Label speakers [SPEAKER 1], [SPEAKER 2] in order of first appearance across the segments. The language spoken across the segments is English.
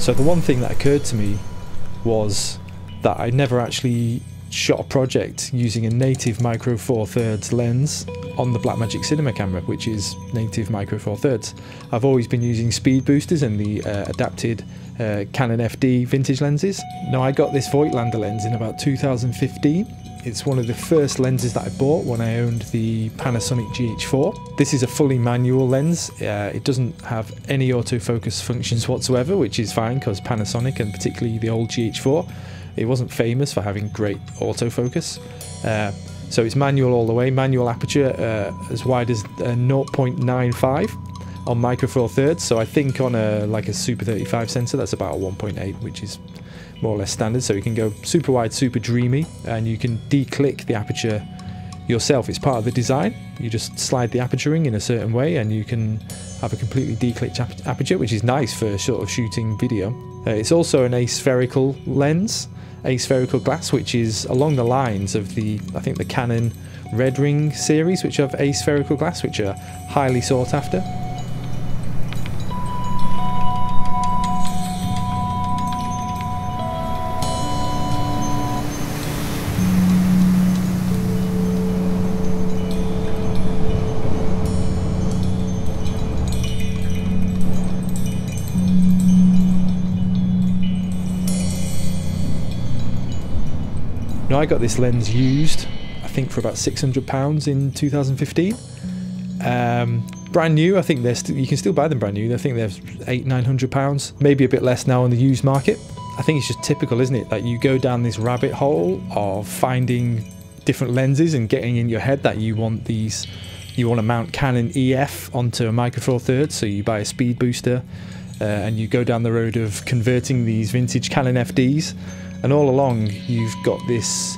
[SPEAKER 1] So the one thing that occurred to me was that I never actually shot a project using a native micro four thirds lens on the Blackmagic Cinema camera, which is native micro four thirds. I've always been using speed boosters and the adapted Canon FD vintage lenses. Now, I got this Voigtländer lens in about 2015. It's one of the first lenses that I bought when I owned the Panasonic GH4. This is a fully manual lens. It doesn't have any autofocus functions whatsoever, which is fine because Panasonic, and particularly the old GH4, it wasn't famous for having great autofocus. So it's manual all the way, manual aperture as wide as 0.95 on micro four thirds. So I think on like a Super 35 sensor, that's about a 1.8, which is more or less standard. So you can go super wide, super dreamy, and you can declick the aperture yourself. It's part of the design. You just slide the aperture ring in a certain way and you can have a completely declicked aperture, which is nice for sort of shooting video. It's also an aspherical lens, aspherical glass, which is along the lines of the, I think, the Canon Red Ring series, which have aspherical glass, which are highly sought after. Now, I got this lens used, I think, for about £600 in 2015. Brand new. I think you can still buy them brand new. I think they're £800–900, maybe a bit less now on the used market. I think it's just typical, isn't it, that you go down this rabbit hole of finding different lenses and getting in your head that you want these, you want to mount Canon EF onto a micro four thirds, so you buy a speed booster and you go down the road of converting these vintage Canon FDs. And all along you've got this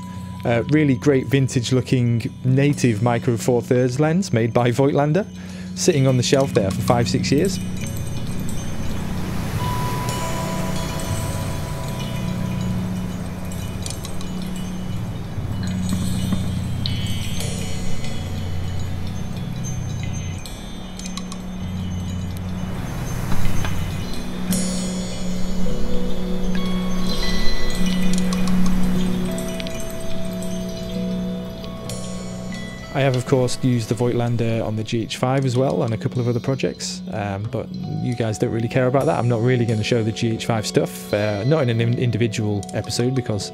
[SPEAKER 1] really great vintage looking native micro four thirds lens made by Voigtländer sitting on the shelf there for 5–6 years. I have, of course, used the Voigtländer on the GH5 as well and a couple of other projects, but you guys don't really care about that. I'm not really going to show the GH5 stuff, not in an individual episode, because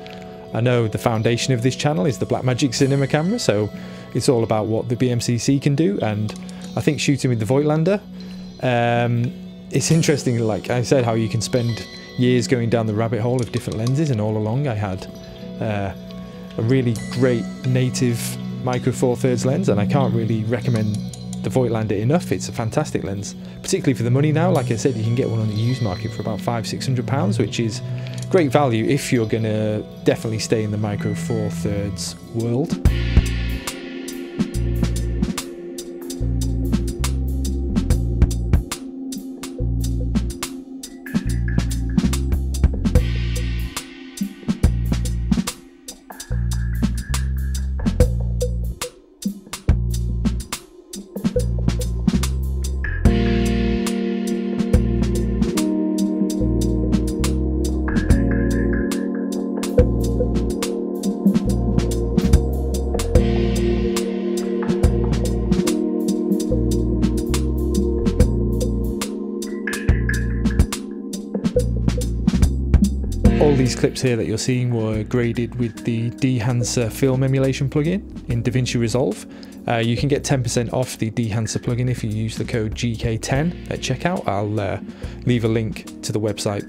[SPEAKER 1] I know the foundation of this channel is the Blackmagic Cinema camera, so it's all about what the BMCC can do. And I think shooting with the Voigtländer, it's interesting, like I said, how you can spend years going down the rabbit hole of different lenses, and all along I had a really great native micro four thirds lens, and I can't really recommend the Voigtländer enough. It's a fantastic lens, particularly for the money now. Like I said, you can get one on the used market for about £500–600, which is great value if you're gonna definitely stay in the micro four thirds world. All these clips here that you're seeing were graded with the dehancer film emulation plugin in DaVinci Resolve. You can get 10% off the dehancer plugin if you use the code GK10 at checkout. I'll leave a link to the website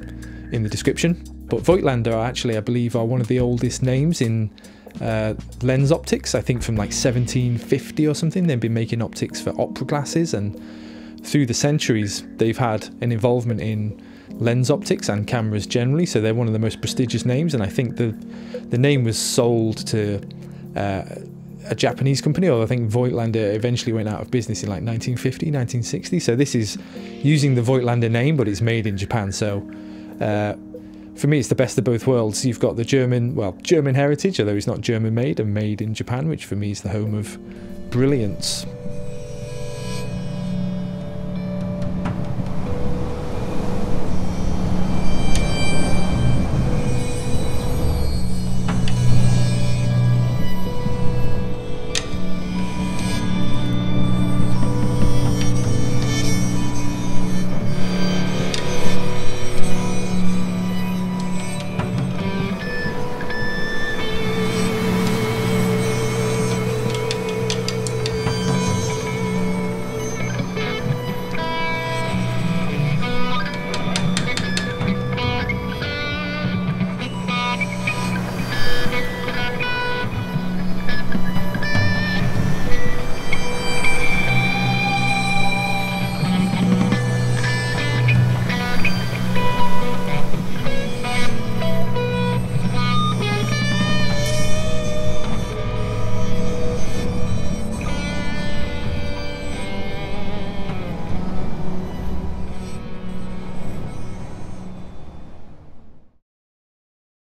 [SPEAKER 1] in the description. But Voigtländer actually, I believe, are one of the oldest names in lens optics. I think from like 1750 or something. They've been making optics for opera glasses, and through the centuries they've had an involvement in lens optics and cameras generally, so they're one of the most prestigious names. And I think the name was sold to a Japanese company, or I think Voigtländer eventually went out of business in like 1950, 1960. So this is using the Voigtländer name, but it's made in Japan. So for me, it's the best of both worlds. You've got the German heritage, although it's not German made, and made in Japan, which for me is the home of brilliance.